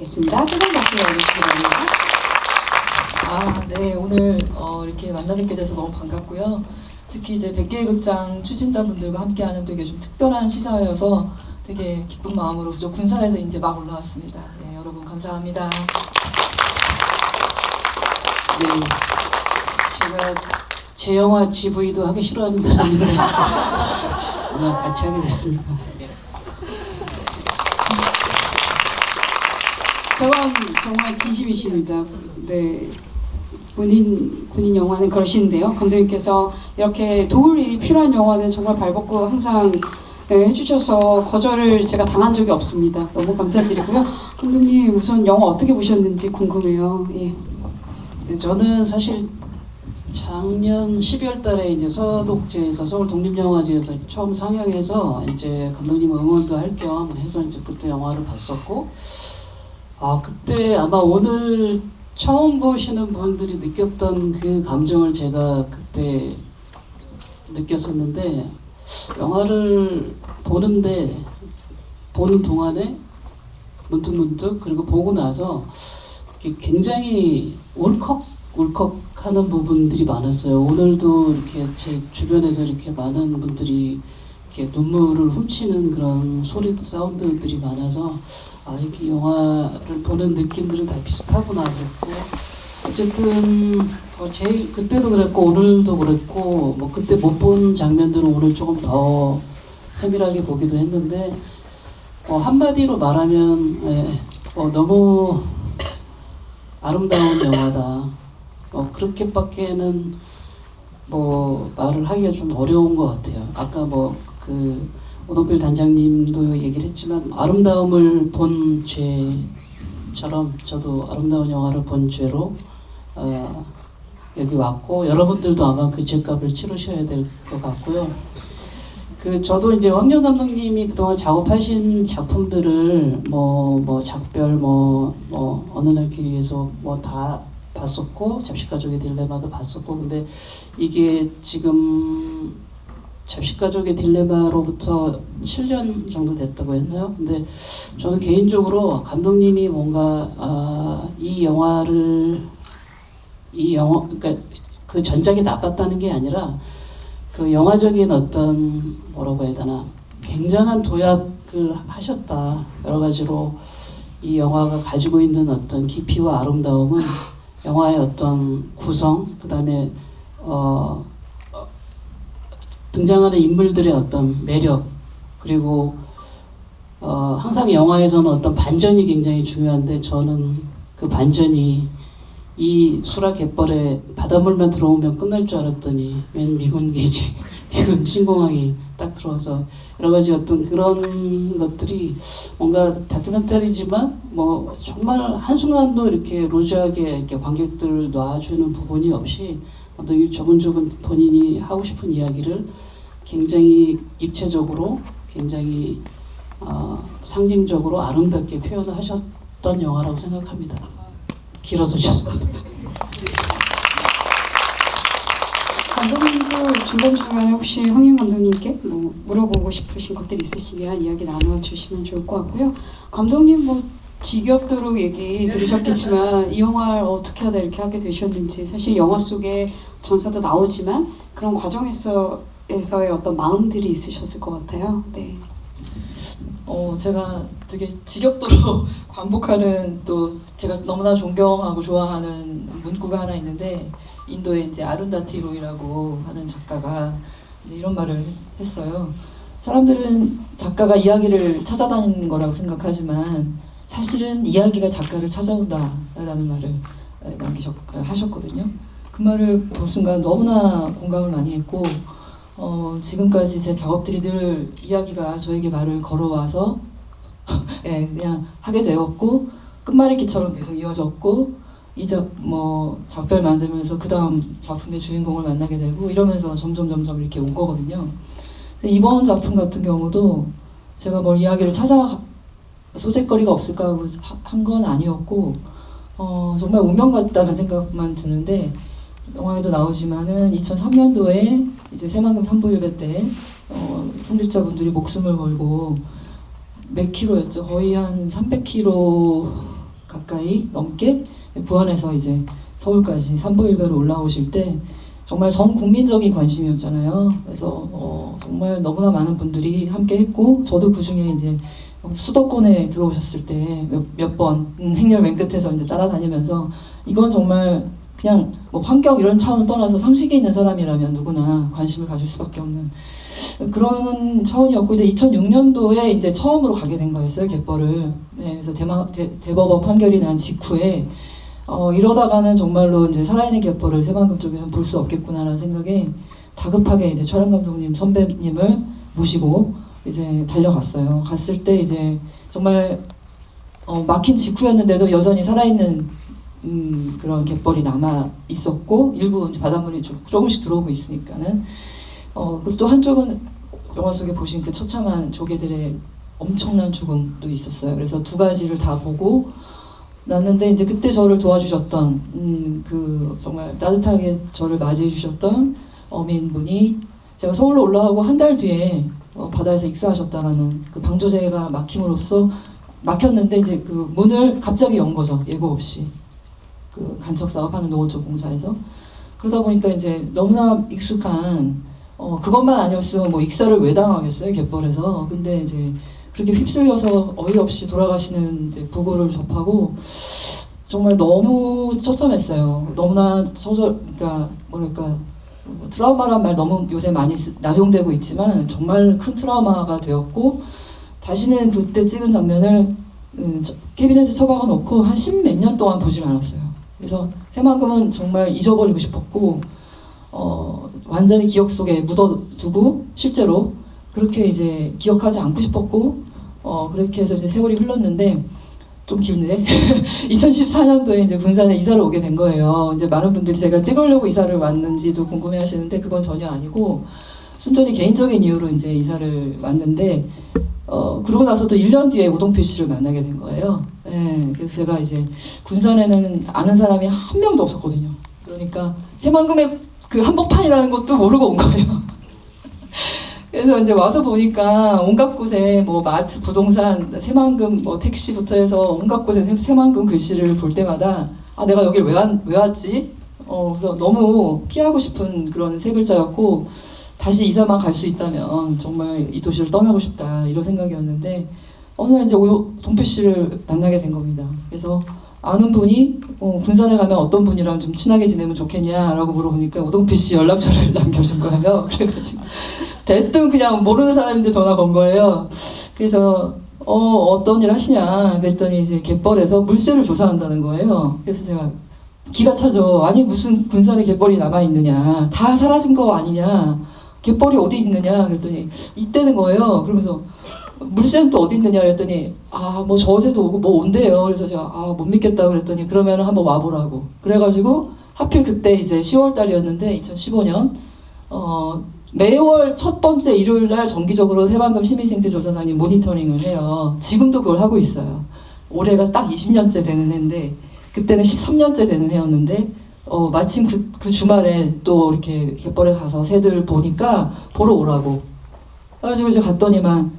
부탁드리겠습니다. 뜨거운 박수 부탁드립니다. 네, 오늘 이렇게 만나뵙게 돼서 너무 반갑고요. 특히 이제 100개의 극장 추진단분들과 함께하는 되게 좀 특별한 시사여서 되게 기쁜 마음으로 저 군산에서 이제 막 올라왔습니다. 네, 여러분 감사합니다. 네, 제가 제 영화 GV도 하기 싫어하는 사람인데 오늘 같이 하게 됐습니다. 저건 정말 진심이십니다. 네. 군인 영화는 그러시는데요. 감독님께서 이렇게 도울 일이 필요한 영화는 정말 발벗고 항상 해주셔서 거절을 제가 당한 적이 없습니다. 너무 감사드리고요. 감독님 우선 영화 어떻게 보셨는지 궁금해요. 예. 네, 저는 사실 작년 12월 달에 이제 서독제에서 서울 독립영화제에서 처음 상영해서 이제 감독님 응원도 할 겸 해서 이제 그때 영화를 봤었고, 그때 아마 오늘 처음 보시는 분들이 느꼈던 그 감정을 제가 그때 느꼈었는데, 영화를 보는 동안에 문득문득 그리고 보고 나서 굉장히 울컥하는 부분들이 많았어요. 오늘도 이렇게 제 주변에서 이렇게 많은 분들이 이렇게 눈물을 훔치는 그런 소리도 사운드들이 많아서 이렇게 영화를 보는 느낌들은 다 비슷하구나 그랬고, 어쨌든 제일 그때도 그랬고 오늘도 그랬고 뭐 그때 못 본 장면들은 오늘 조금 더 세밀하게 보기도 했는데, 한마디로 말하면 너무 아름다운 영화다. 그렇게밖에는 말을 하기가 좀 어려운 것 같아요. 아까 오동필 단장님도 얘기를 했지만 아름다움을 본 죄처럼 저도 아름다운 영화를 본 죄로 여기 왔고, 여러분들도 아마 그 죄값을 치르셔야 될 것 같고요. 저도 이제 황영 감독님이 그동안 작업하신 작품들을 작별 어느 날 길 위에서 다 봤었고, 잡식가족의 딜레마도 봤었고, 근데 이게 지금 잡식가족의 딜레마로부터 7년 정도 됐다고 했나요? 근데 저는 개인적으로 감독님이 뭔가 그러니까 그 전작이 나빴다는 게 아니라 그 영화적인 어떤 뭐라고 해야 되나, 굉장한 도약을 하셨다. 여러 가지로 이 영화가 가지고 있는 어떤 깊이와 아름다움은 영화의 어떤 구성, 그 다음에 등장하는 인물들의 어떤 매력, 그리고 항상 영화에서는 어떤 반전이 굉장히 중요한데, 저는 그 반전이 이 수라 갯벌에 바닷물만 들어오면 끝날 줄 알았더니 웬 미군 기지, 미군 신공항이 딱 들어와서 여러 가지 어떤 그런 것들이 뭔가 다큐멘터리지만 정말 한순간도 이렇게 루즈하게 이렇게 관객들을 놔주는 부분이 없이 감독이 조근조근 본인이 하고 싶은 이야기를 굉장히 입체적으로, 굉장히 상징적으로 아름답게 표현을 하셨던 영화라고 생각합니다. 길어서 죄송합니다. 감독님도 중간중간에 혹시 황영 감독님께 물어보고 싶으신 것들 있으시면 이야기 나눠주시면 좋을 것 같고요. 감독님 지겹도록 얘기 들으셨겠지만 이 영화를 어떻게 하다 이렇게 하게 되셨는지, 사실 영화 속에 전사도 나오지만 그런 과정에서의 어떤 마음들이 있으셨을 것 같아요. 네. 제가 되게 지겹도록 반복하는, 또 제가 너무나 존경하고 좋아하는 문구가 하나 있는데, 인도의 이제 아룬다티 로이라고 하는 작가가 이런 말을 했어요. 사람들은 작가가 이야기를 찾아다니는 거라고 생각하지만 사실은 이야기가 작가를 찾아온다라는 말을 하셨거든요. 그 말을 본 순간 너무나 공감을 많이 했고, 지금까지 제 작업들이 늘 이야기가 저에게 말을 걸어와서 그냥 하게 되었고, 끝말잇기처럼 계속 이어졌고, 이제 작별 만들면서 그 다음 작품의 주인공을 만나게 되고 이러면서 점점 이렇게 온 거거든요. 근데 이번 작품 같은 경우도 제가 이야기를 소재거리가 없을까 하고 한 건 아니었고, 정말 운명 같다는 생각만 드는데, 영화에도 나오지만은 2003년도에 이제 새만금 산부일배 때 성직자분들이 목숨을 걸고 몇 킬로였죠? 거의 한 300킬로 가까이 넘게 부안에서 이제 서울까지 삼보일배로 올라오실 때 정말 전 국민적인 관심이었잖아요. 그래서 정말 너무나 많은 분들이 함께 했고 저도 그 중에 이제 수도권에 들어오셨을 때 몇 번 행렬 맨 끝에서 이제 따라다니면서 이건 정말 그냥 뭐 환경 이런 차원을 떠나서 상식이 있는 사람이라면 누구나 관심을 가질 수밖에 없는 그런 차원이었고 이제 2006년도에 이제 처음으로 가게 된 거였어요 갯벌을. 네, 그래서 대법원 판결이 난 직후에 이러다가는 정말로 이제 살아있는 갯벌을 새만금 쪽에서 볼 수 없겠구나라는 생각에 다급하게 이제 촬영 감독님 선배님을 모시고 이제 달려갔어요. 갔을 때 이제 정말 막힌 직후였는데도 여전히 살아있는 그런 갯벌이 남아 있었고 일부 이제 바닷물이 조금씩 들어오고 있으니까는 또 한쪽은 영화 속에 보신 그 처참한 조개들의 엄청난 죽음도 있었어요. 그래서 두 가지를 다 보고 났는데 이제 그때 저를 도와주셨던 그 정말 따뜻하게 저를 맞이해 주셨던 어민분이 제가 서울로 올라가고 한 달 뒤에 바다에서 익사하셨다라는 그 방조제가 막힘으로써 막혔는데 이제 그 문을 갑자기 연 거죠. 예고 없이. 그 간척 사업하는 농어촌 공사에서. 그러다 보니까 이제 너무나 익숙한 그것만 아니었으면 뭐 익사를 왜 당하겠어요 갯벌에서. 근데 이제 그렇게 휩쓸려서 어이없이 돌아가시는 이제 부고를 접하고 정말 너무 처참했어요. 너무나 그러니까 뭐랄까 트라우마란 말 너무 요새 많이 남용되고 있지만 정말 큰 트라우마가 되었고 다시는 그때 찍은 장면을 캐비넷에 처박아 놓고 한 10몇 년 동안 보질 않았어요. 그래서 새만금은 정말 잊어버리고 싶었고 완전히 기억 속에 묻어두고 실제로 그렇게 이제 기억하지 않고 싶었고 그렇게 해서 이제 세월이 흘렀는데 좀 길네. 2014년도에 이제 군산에 이사를 오게 된 거예요. 이제 많은 분들이 제가 찍으려고 이사를 왔는지도 궁금해하시는데 그건 전혀 아니고 순전히 개인적인 이유로 이제 이사를 왔는데 그러고 나서도 1년 뒤에 오동필 씨를 만나게 된 거예요. 네, 그래서 제가 이제 군산에는 아는 사람이 한 명도 없었거든요. 그러니까 새만금의 그 한복판이라는 것도 모르고 온 거예요. 그래서 이제 와서 보니까 온갖 곳에 뭐 마트, 부동산, 새만금 뭐 택시부터 해서 온갖 곳에 새만금 글씨를 볼 때마다 아 내가 여길 왜 왔지? 그래서 너무 피하고 싶은 그런 세 글자였고 다시 이사만 갈 수 있다면 정말 이 도시를 떠나고 싶다 이런 생각이었는데 어느 날 이제 동필 씨를 만나게 된 겁니다. 그래서 아는 분이 군산에 가면 어떤 분이랑 좀 친하게 지내면 좋겠냐라고 물어보니까 오동필 씨 연락처를 남겨준 거예요. 그래가지고 대뜸 그냥 모르는 사람인데 전화 건 거예요. 그래서 어떤 일 하시냐 그랬더니 이제 갯벌에서 물새를 조사한다는 거예요. 그래서 제가 기가 차죠. 아니 무슨 군산에 갯벌이 남아 있느냐, 다 사라진 거 아니냐, 갯벌이 어디 있느냐 그랬더니 있다는 거예요. 그러면서 물새는 또 어디 있느냐 그랬더니 뭐 저 어제도 오고 뭐 온대요. 그래서 제가 못 믿겠다 그랬더니 그러면 한번 와보라고. 그래가지고 하필 그때 이제 10월 달이었는데 2015년 매월 첫 번째 일요일 날 정기적으로 새만금 시민생태조사단이 모니터링을 해요. 지금도 그걸 하고 있어요. 올해가 딱 20년째 되는 해인데 그때는 13년째 되는 해였는데 마침 그 주말에 또 이렇게 갯벌에 가서 새들 보니까 보러 오라고. 그래가지고 이제 갔더니만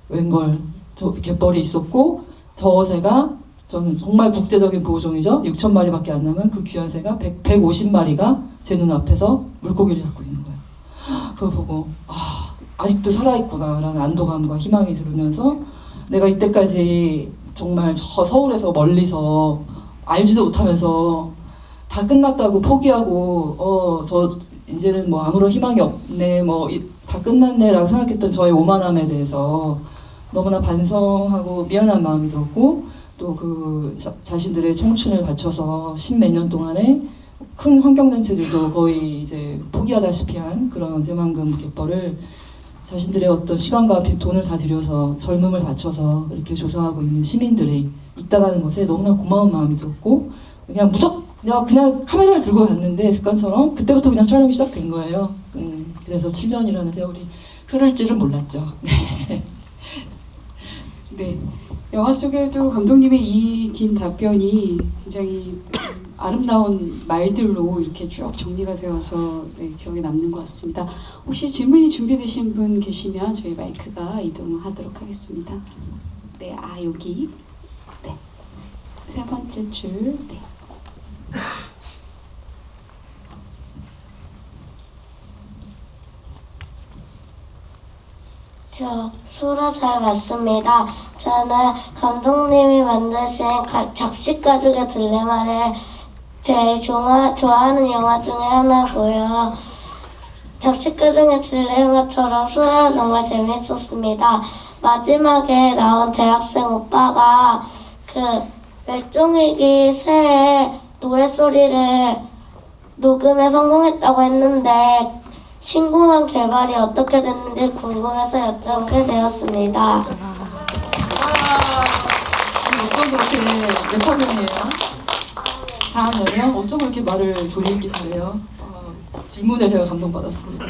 웬걸 저 갯벌이 있었고 저 새가 저는 정말 국제적인 보호종이죠. 6,000마리밖에 안 남은 그 귀한 새가 150마리가 제 눈앞에서 물고기를 잡고 있는 거예요. 그걸 보고 아직도 살아있구나 라는 안도감과 희망이 들으면서 내가 이때까지 정말 저 서울에서 멀리서 알지도 못하면서 다 끝났다고 포기하고 저 이제는 뭐 아무런 희망이 없네 뭐 다 끝났네 라고 생각했던 저의 오만함에 대해서 너무나 반성하고 미안한 마음이 들었고 또 그 자신들의 청춘을 바쳐서 10몇 년 동안에 큰 환경단체들도 거의 이제 포기하다시피 한 그런 새만금 갯벌을 자신들의 어떤 시간과 돈을 다 들여서 젊음을 바쳐서 이렇게 조사하고 있는 시민들이 있다라는 것에 너무나 고마운 마음이 들었고 그냥 그냥 카메라를 들고 갔는데 습관처럼 그때부터 그냥 촬영이 시작된 거예요. 그래서 7년이라는 세월이 흐를 줄은 몰랐죠. 네. 영화 속에도 감독님의 이 긴 답변이 굉장히 아름다운 말들로 이렇게 쭉 정리가 되어서 기억에 남는 것 같습니다. 혹시 질문이 준비되신 분 계시면 저희 마이크가 이동하도록 하겠습니다. 네, 여기. 네. 줄. 네. 저 소라 잘 봤습니다. 저는 감독님이 만드신 잡식 가족의 딜레마를 제일 좋아하는 영화 중에 하나고요. 잡식 가족의 딜레마처럼 소라가 정말 재밌었습니다. 마지막에 나온 대학생 오빠가 그 멸종위기 새의 노랫소리를 녹음에 성공했다고 했는데 신공항 개발이 어떻게 됐는지 궁금해서 여쭤보게 되었습니다. 어쩜 그렇게 몇 학년이에요? 4학년이요? 어쩜 그렇게 말을 조리 있게 잘해요? 질문에 제가 감동받았습니다.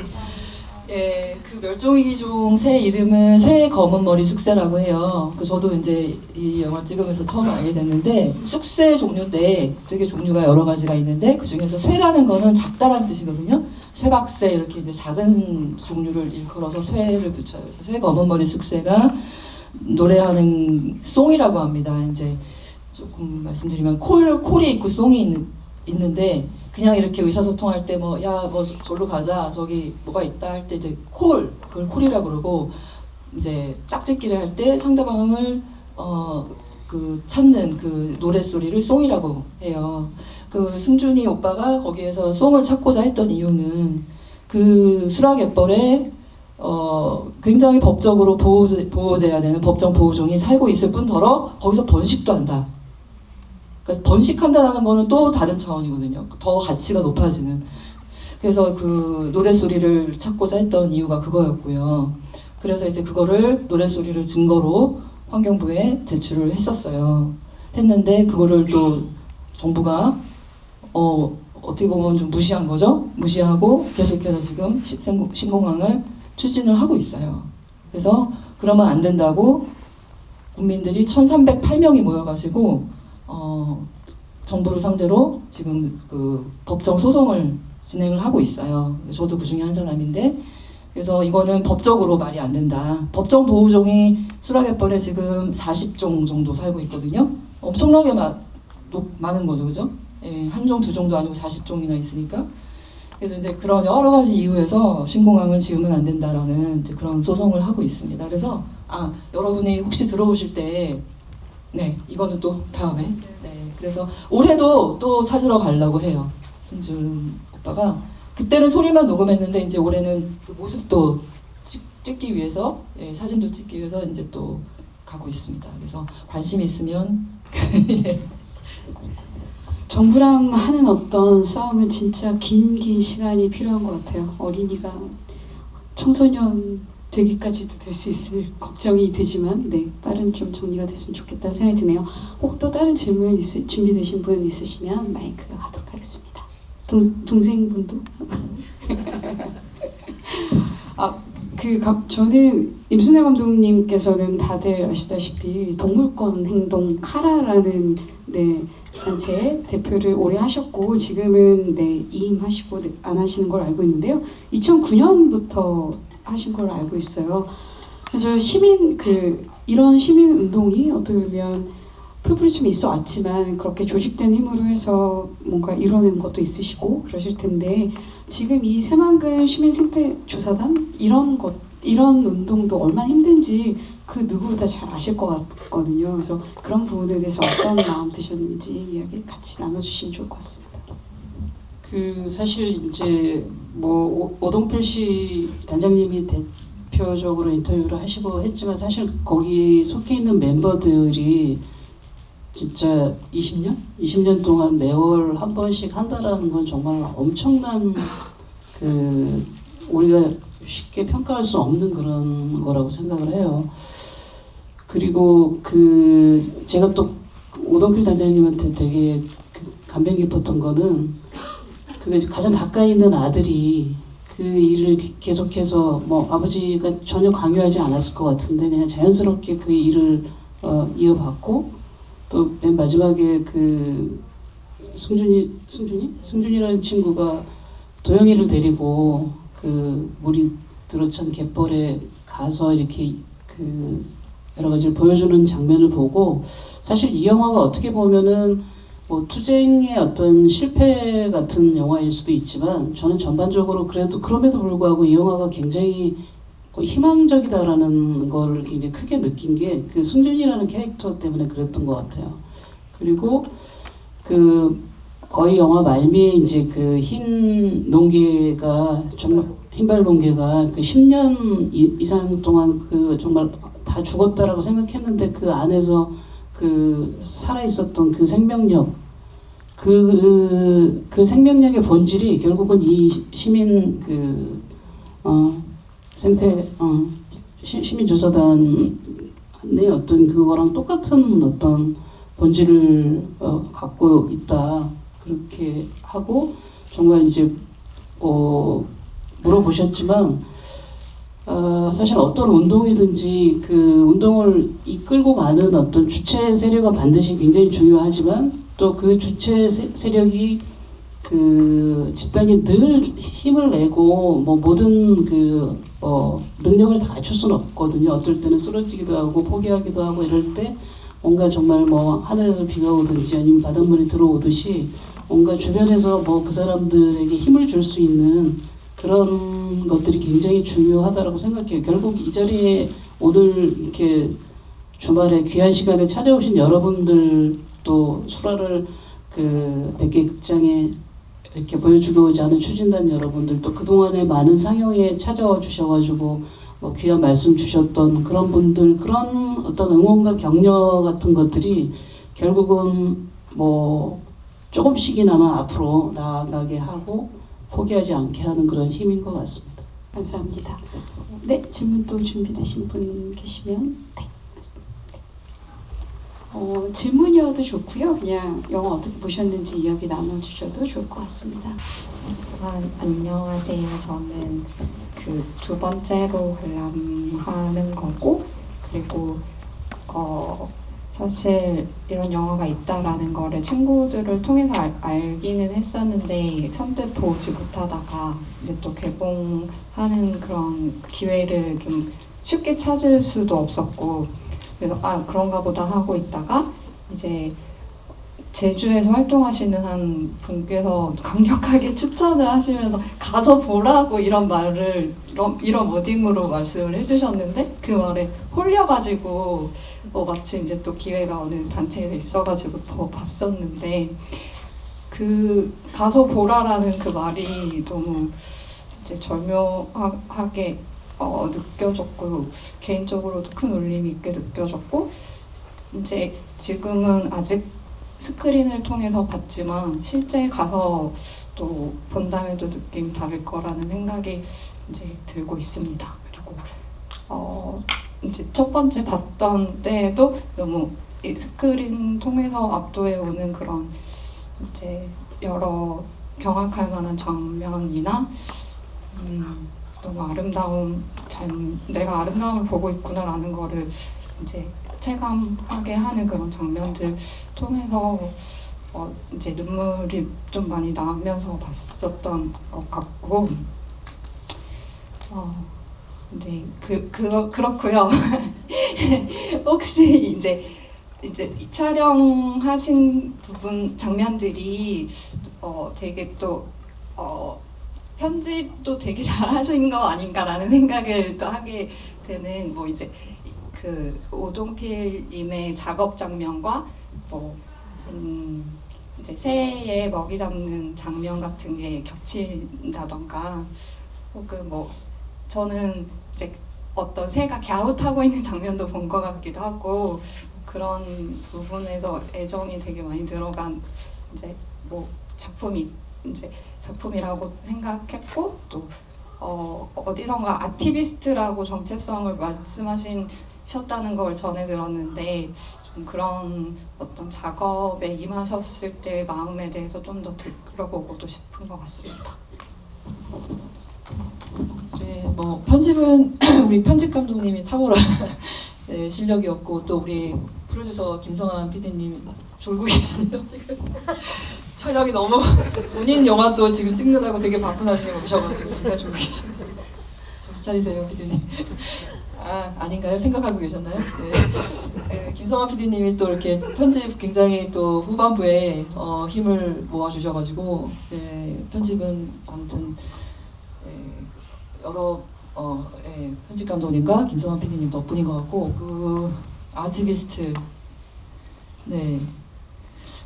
예, 그 멸종위기종 새 이름은 새 검은 머리 숙새라고 해요. 그 저도 이제 이 영화 찍으면서 처음 알게 됐는데 숙새 종류인데 되게 종류가 여러 가지가 있는데 그 중에서 쇠라는 거는 작다란 뜻이거든요. 쇠박새 이렇게 이제 작은 종류를 일컬어서 쇠를 붙여요. 그래서 쇠 검은 머리 숙새가 노래하는 송이라고 합니다. 이제 조금 말씀드리면 콜이 있고 송이 있는데 그냥 이렇게 의사소통할 때 뭐 야 뭐 저로 가자 저기 뭐가 있다 할 때 이제 그걸 콜이라고 그러고 이제 짝짓기를 할 때 상대방을 그 찾는 그 노랫소리를 송이라고 해요. 그 승준이 오빠가 거기에서 송을 찾고자 했던 이유는 그 수락갯벌에 굉장히 법적으로 보호돼야 되는 법정 보호종이 살고 있을 뿐더러 거기서 번식도 한다. 그러니까 번식한다는 거는 또 다른 차원이거든요. 더 가치가 높아지는. 그래서 그 노랫소리를 찾고자 했던 이유가 그거였고요. 그래서 이제 그거를 노랫소리를 증거로 환경부에 제출을 했는데 그거를 또 정부가 어떻게 보면 좀 무시한 거죠. 무시하고 계속해서 지금 신공항을 추진을 하고 있어요. 그래서 그러면 안 된다고 국민들이 1308명이 모여가지고 정부를 상대로 지금 그 법정 소송을 진행을 하고 있어요. 저도 그 중에 한 사람인데 그래서 이거는 법적으로 말이 안 된다. 법정 보호종이 수락갯벌에 지금 40종 정도 살고 있거든요. 엄청나게 많은 거죠, 그죠? 예, 한 종, 두 종도 아니고 40종이나 있으니까. 그래서 이제 그런 여러 가지 이유에서 신공항을 지으면 안 된다라는 이제 그런 소송을 하고 있습니다. 그래서 여러분이 혹시 들어오실 때, 네, 이거는 또 다음에. 네, 그래서 올해도 또 찾으러 가려고 해요. 승준 오빠가. 그때는 소리만 녹음했는데 이제 올해는 그 모습도 찍기 위해서, 예, 사진도 찍기 위해서 이제 또 가고 있습니다. 그래서 관심이 있으면 예. 정부랑 하는 어떤 싸움은 진짜 긴 시간이 필요한 것 같아요. 어린이가 청소년 되기까지도 될 수 있을 걱정이 되지만 네, 빠른 좀 정리가 됐으면 좋겠다는 생각이 드네요. 혹 또 다른 질문 준비되신 분 있으시면 마이크가 가도록 하겠습니다. 동생분도? 저는 임순애 감독님께서는 다들 아시다시피 동물권 행동 카라라는 네, 단체 대표를 오래 하셨고 지금은 네, 이임하시고 안 하시는 걸 알고 있는데요. 2009년부터 하신 걸 알고 있어요. 그래서 이런 시민 운동이 어떻게 보면 풀풀이 좀 있어 왔지만 그렇게 조직된 힘으로 해서 뭔가 이뤄낸 것도 있으시고 그러실 텐데 지금 이 새만금 시민생태조사단 이런 운동도 얼마나 힘든지 그 누구보다 잘 아실 것 같거든요. 그래서 그런 부분에 대해서 어떤 마음 드셨는지 이야기 같이 나눠주시면 좋을 것 같습니다. 사실 이제 뭐 오동필 씨 단장님이 대표적으로 인터뷰를 하시고 했지만 사실 거기 속해 있는 멤버들이 진짜 20년 동안 매월 한 번씩 한다라는 건 정말 엄청난 우리가 쉽게 평가할 수 없는 그런 거라고 생각을 해요. 그리고 제가 또 오동필 단장님한테 되게 감명 깊었던 거는 가장 가까이 있는 아들이 그 일을 계속해서 뭐 아버지가 전혀 강요하지 않았을 것 같은데 그냥 자연스럽게 그 일을 이어받고 또 맨 마지막에 승준이라는 친구가 도영이를 데리고 물이 들어찬 갯벌에 가서 이렇게 여러 가지를 보여주는 장면을 보고 사실 이 영화가 어떻게 보면은 뭐 투쟁의 어떤 실패 같은 영화일 수도 있지만 저는 전반적으로 그래도 그럼에도 불구하고 이 영화가 굉장히 희망적이다라는 걸 굉장히 크게 느낀 게 그 승준이라는 캐릭터 때문에 그랬던 것 같아요. 그리고 그 거의 영화 말미에 이제 그 흰 농개가 정말 흰발 농개가 그 10년 이상 동안 그 정말 다 죽었다라고 생각했는데 그 안에서 그 살아 있었던 그 생명력 그 생명력의 본질이 결국은 이 시민 시민조사단의 어떤 그거랑 똑같은 어떤 본질을 갖고 있다 그렇게 하고 정말 이제 물어보셨지만 사실 어떤 운동이든지 그 운동을 이끌고 가는 어떤 주체 세력은 반드시 굉장히 중요하지만 또 그 주체 세력이 그 집단이 늘 힘을 내고 뭐 모든 그 능력을 다 갖출 수는 없거든요. 어떨 때는 쓰러지기도 하고 포기하기도 하고 이럴 때 뭔가 정말 뭐 하늘에서 비가 오든지 아니면 바닷물이 들어오듯이 뭔가 주변에서 뭐 그 사람들에게 힘을 줄 수 있는 그런 것들이 굉장히 중요하다고 생각해요. 결국 이 자리에 오늘 이렇게 주말에 귀한 시간에 찾아오신 여러분들 또 수라를 그 100개 극장에 이렇게 보여주고자 하는 추진단 여러분들 또 그동안에 많은 상영에 찾아와 주셔가지고 뭐 귀한 말씀 주셨던 그런 분들 그런 어떤 응원과 격려 같은 것들이 결국은 뭐 조금씩이나마 앞으로 나아가게 하고 포기하지 않게 하는 그런 힘인 것 같습니다. 감사합니다. 네, 질문 또 준비되신 분 계시면 네, 맞습니다. 질문이어도 좋고요. 그냥 영화 어떻게 보셨는지 이야기 나눠주셔도 좋을 것 같습니다. 안녕하세요. 저는 그 두 번째로 관람하는 거고 그리고 사실 이런 영화가 있다라는 거를 친구들을 통해서 알기는 했었는데 선뜻 보지 못하다가 이제 또 개봉하는 그런 기회를 좀 쉽게 찾을 수도 없었고 그래서 그런가 보다 하고 있다가 이제 제주에서 활동하시는 한 분께서 강력하게 추천을 하시면서 가서 보라고 이런 말을 이런 워딩으로 말씀을 해주셨는데 그 말에 홀려가지고 마침 이제 또 기회가 어느 단체에서 있어가지고 더 봤었는데 그 가서 보라라는 그 말이 너무 이제 절묘하게 느껴졌고 개인적으로도 큰 울림이 있게 느껴졌고 이제 지금은 아직 스크린을 통해서 봤지만 실제 가서 또 본다면 또 느낌이 다를 거라는 생각이 이제 들고 있습니다. 그리고 이제 첫 번째 봤던 때에도 너무 이 스크린 통해서 압도해 오는 그런 이제 여러 경악할 만한 장면이나 너무 내가 아름다움을 보고 있구나라는 거를 이제 체감하게 하는 그런 장면들 통해서 이제 눈물이 좀 많이 나면서 봤었던 것 같고 근데 그렇고요. 혹시 이제 촬영하신 부분 장면들이 되게 또 편집도 되게 잘하신 거 아닌가라는 생각을 또 하게 되는 뭐 이제 그 오동필님의 작업 장면과 뭐 이제 새에 먹이 잡는 장면 같은 게 겹친다던가 혹은 뭐 저는 이제 어떤 새가 갸웃하고 있는 장면도 본 것 같기도 하고 그런 부분에서 애정이 되게 많이 들어간 이제 뭐 작품이라고 생각했고 또 어디선가 아티비스트라고 정체성을 말씀하셨다는 걸 전해 들었는데 좀 그런 어떤 작업에 임하셨을 때 마음에 대해서 좀 더 들어보고도 싶은 것 같습니다. 네, 뭐 편집은 우리 편집 감독님이 탁월한 네, 실력이었고 또 우리 프로듀서 김성환 PD님 졸고 계시네요 지금. 촬영이 너무 본인 영화도 지금 찍느라고 되게 바쁜 와중에 오셔가지고 진짜 졸고 계시네요. 정신 차리세요 PD님. 아닌가요? 생각하고 계셨나요? 네. 김성환 PD님이 또 이렇게 편집 굉장히 또 후반부에 힘을 모아주셔가지고 편집은 아무튼 여러 편집 감독님과 김성환 PD님 덕분인 것 같고 그 아티비스트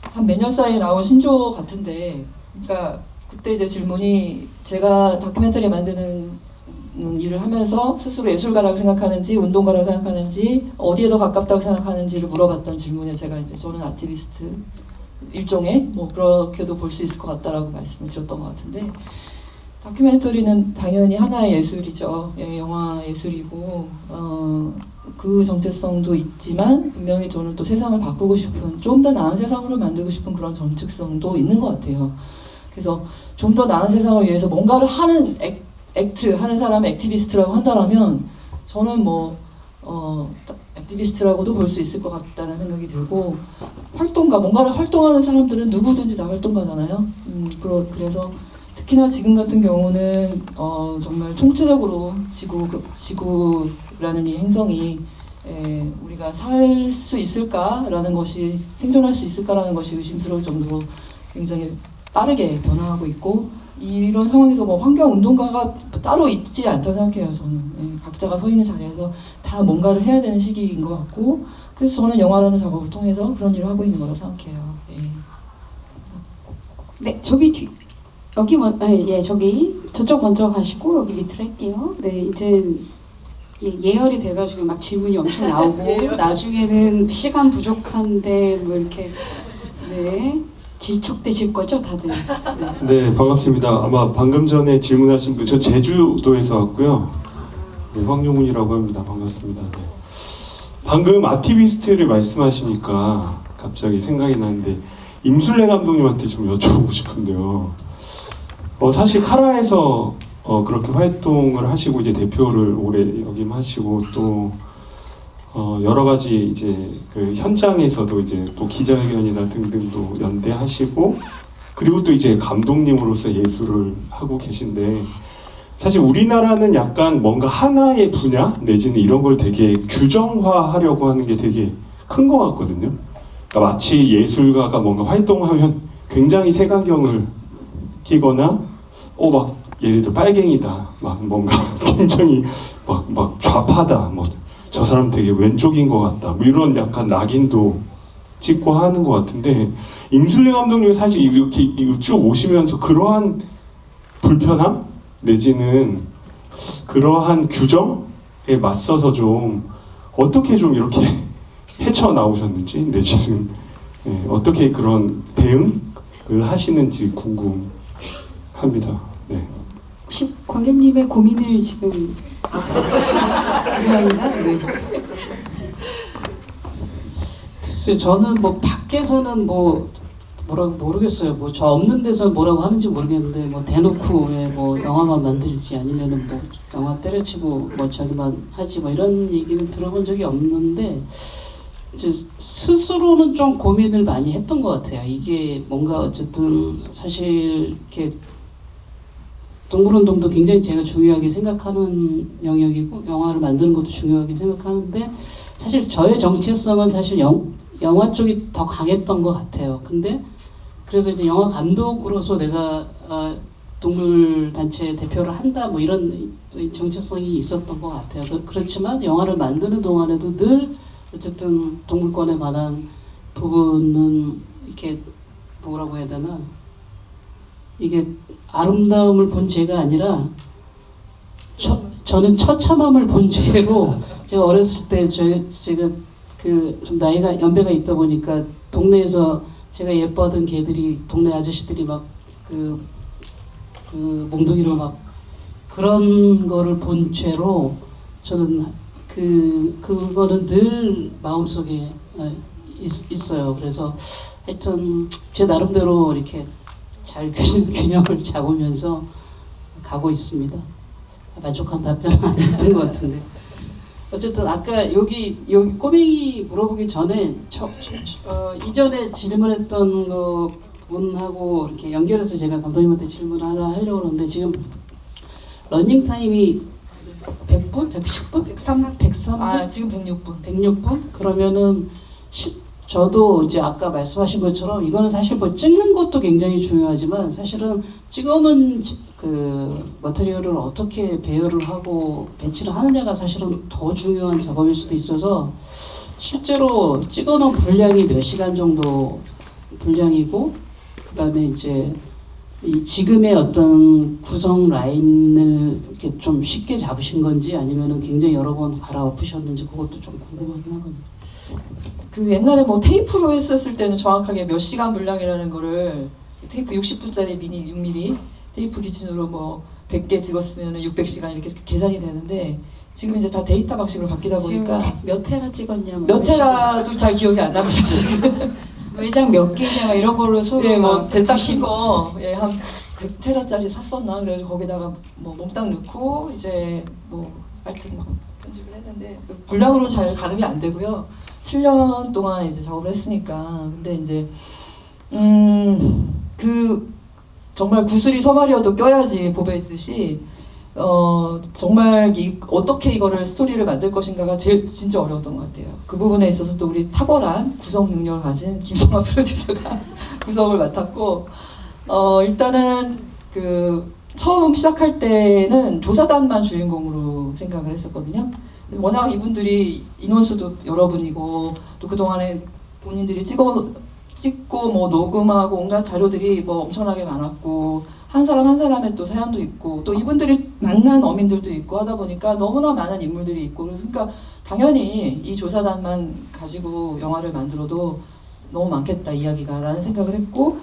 한 몇 년 사이에 나온 신조 같은데 그러니까 그때 이제 질문이 제가 다큐멘터리 만드는 일을 하면서 스스로 예술가라고 생각하는지 운동가라고 생각하는지 어디에 더 가깝다고 생각하는지를 물어봤던 질문에 제가 이제 저는 아티비스트 일종의 뭐 그렇게도 볼 수 있을 것 같다라고 말씀을 드렸던 것 같은데 다큐멘터리는 당연히 하나의 예술이죠. 영화 예술이고 그 정체성도 있지만 분명히 저는 또 세상을 바꾸고 싶은 좀 더 나은 세상으로 만들고 싶은 그런 정체성도 있는 것 같아요. 그래서 좀 더 나은 세상을 위해서 뭔가를 하는 액트 하는 사람을 액티비스트라고 한다면 저는 뭐 액티비스트라고도 볼 수 있을 것 같다는 생각이 들고 활동가 뭔가를 활동하는 사람들은 누구든지 다 활동가잖아요. 그래서 특히나 지금 같은 경우는 정말 총체적으로 지구라는 이 행성이 우리가 살 수 있을까라는 것이 생존할 수 있을까라는 것이 의심스러울 정도로 굉장히 빠르게 변화하고 있고 이런 상황에서 뭐 환경 운동가가 따로 있지 않다고 생각해요. 저는 각자가 서 있는 자리에서 다 뭔가를 해야 되는 시기인 것 같고 그래서 저는 영화라는 작업을 통해서 그런 일을 하고 있는 거라고 생각해요. 네, 저기 뒤 여기 저기 저쪽 먼저 가시고 여기 밑으로 할게요. 네, 이제 예열이 돼가지고 막 질문이 엄청 나오고 나중에는 시간 부족한데 뭐 이렇게 질척대실 거죠, 다들? 네, 반갑습니다. 아마 방금 전에 질문하신 분, 저 제주도에서 왔고요. 네, 황용훈이라고 합니다. 반갑습니다. 네. 방금 아티비스트를 말씀하시니까 갑자기 생각이 나는데 임술래 감독님한테 좀 여쭤보고 싶은데요. 사실 카라에서 그렇게 활동을 하시고 이제 대표를 오래 역임하시고 또 여러 가지 이제 그 현장에서도 이제 또 기자회견이나 등등도 연대하시고 그리고 또 이제 감독님으로서 예술을 하고 계신데 사실 우리나라는 약간 뭔가 하나의 분야 내지는 이런 걸 되게 규정화하려고 하는 게 되게 큰 것 같거든요. 그러니까 마치 예술가가 뭔가 활동하면 굉장히 색안경을 끼거나 막 예를 들어 빨갱이다 막 뭔가 굉장히 막 좌파다 뭐 저 사람 되게 왼쪽인 것 같다 뭐 이런 약간 낙인도 찍고 하는 것 같은데 임술래 감독님이 사실 이렇게 쭉 오시면서 그러한 불편함 내지는 그러한 규정에 맞서서 좀 어떻게 좀 이렇게 헤쳐나오셨는지 내지는 어떻게 그런 대응을 하시는지 궁금합니다. 네. 혹시 관객님의 고민을 지금 죄송합니다. 네. 글쎄 저는 뭐 밖에서는 뭐라고 모르겠어요. 뭐 저 없는 데서 뭐라고 하는지 모르겠는데 뭐 대놓고 왜 뭐 영화만 만들지 아니면은 뭐 영화 때려치고 뭐 저기만 하지 뭐 이런 얘기는 들어본 적이 없는데 이제 스스로는 좀 고민을 많이 했던 것 같아요. 이게 뭔가 어쨌든 사실 이렇게 동물운동도 굉장히 제가 중요하게 생각하는 영역이고 영화를 만드는 것도 중요하게 생각하는데 사실 저의 정체성은 사실 영화 쪽이 더 강했던 것 같아요. 근데 그래서 이제 영화 감독으로서 내가 동물단체 대표를 한다 뭐 이런 정체성이 있었던 것 같아요. 그렇지만 영화를 만드는 동안에도 늘 어쨌든 동물권에 관한 부분은 이렇게 뭐라고 해야 되나 이게 아름다움을 본 죄가 아니라 저는 처참함을 본 죄로 제가 어렸을 때 제가 그 좀 나이가 연배가 있다 보니까 동네에서 제가 예뻐하던 개들이 동네 아저씨들이 막 그 몽둥이로 막 그런 거를 본 죄로 저는 그거는 늘 마음속에 있어요. 그래서 하여튼 제 나름대로 이렇게 잘 균형을 잡으면서 가고 있습니다. 만족한 답변은 아니었던 것 같은데 어쨌든 아까 여기 꼬맹이 물어보기 전에 이전에 질문했던 거 분하고 이렇게 연결해서 제가 감독님한테 질문 하나 하려고 하는데 지금 러닝 타임이 100분? 110분? 103? 103분? 아 지금 106분. 106분? 그러면은 저도 이제 아까 말씀하신 것처럼 이거는 사실 뭐 찍는 것도 굉장히 중요하지만 사실은 찍어놓은 그 머티리얼을 어떻게 배열을 하고 배치를 하느냐가 사실은 더 중요한 작업일 수도 있어서 실제로 찍어놓은 분량이 몇 시간 정도 분량이고 그 다음에 이제 이 지금의 어떤 구성 라인을 이렇게 좀 쉽게 잡으신 건지 아니면은 굉장히 여러 번 갈아엎으셨는지 그것도 좀 궁금하긴 하거든요. 그 옛날에 뭐 테이프로 했었을 때는 정확하게 몇 시간 분량이라는 거를 테이프 60분짜리 미니 6mm 테이프 기준으로 뭐 100개 찍었으면 600시간 이렇게 계산이 되는데 지금 이제 다 데이터 방식으로 바뀌다 보니까 지금 몇 테라 찍었냐, 뭐 몇 이런 식으로. 테라도 잘 기억이 안 나고 사실. 외장 몇 개냐 막 이런 걸로 서로 예, 뭐 막 대딱 거, 예, 한 100테라짜리 샀었나 그래서 거기다가 뭐 몽땅 넣고 이제 뭐 하여튼 막 편집을 했는데 그 분량으로 잘 가늠이 안 되고요. 7년 동안 이제 작업을 했으니까 근데 이제 그 정말 구슬이 서말이어도 껴야지 보배듯이 정말 어떻게 이거를 스토리를 만들 것인가가 제일 진짜 어려웠던 것 같아요. 그 부분에 있어서 또 우리 탁월한 구성 능력을 가진 김성화 프로듀서가 구성을 맡았고 일단은 그 처음 시작할 때는 조사단만 주인공으로 생각을 했었거든요. 워낙 이분들이 인원수도 여러분이고 또 그동안에 본인들이 찍고 뭐 녹음하고 온갖 자료들이 뭐 엄청나게 많았고 한 사람 한 사람의 또 사연도 있고 또 이분들이 만난 어민들도 있고 하다 보니까 너무나 많은 인물들이 있고 그러니까 당연히 이 조사단만 가지고 영화를 만들어도 너무 많겠다 이야기가 라는 생각을 했고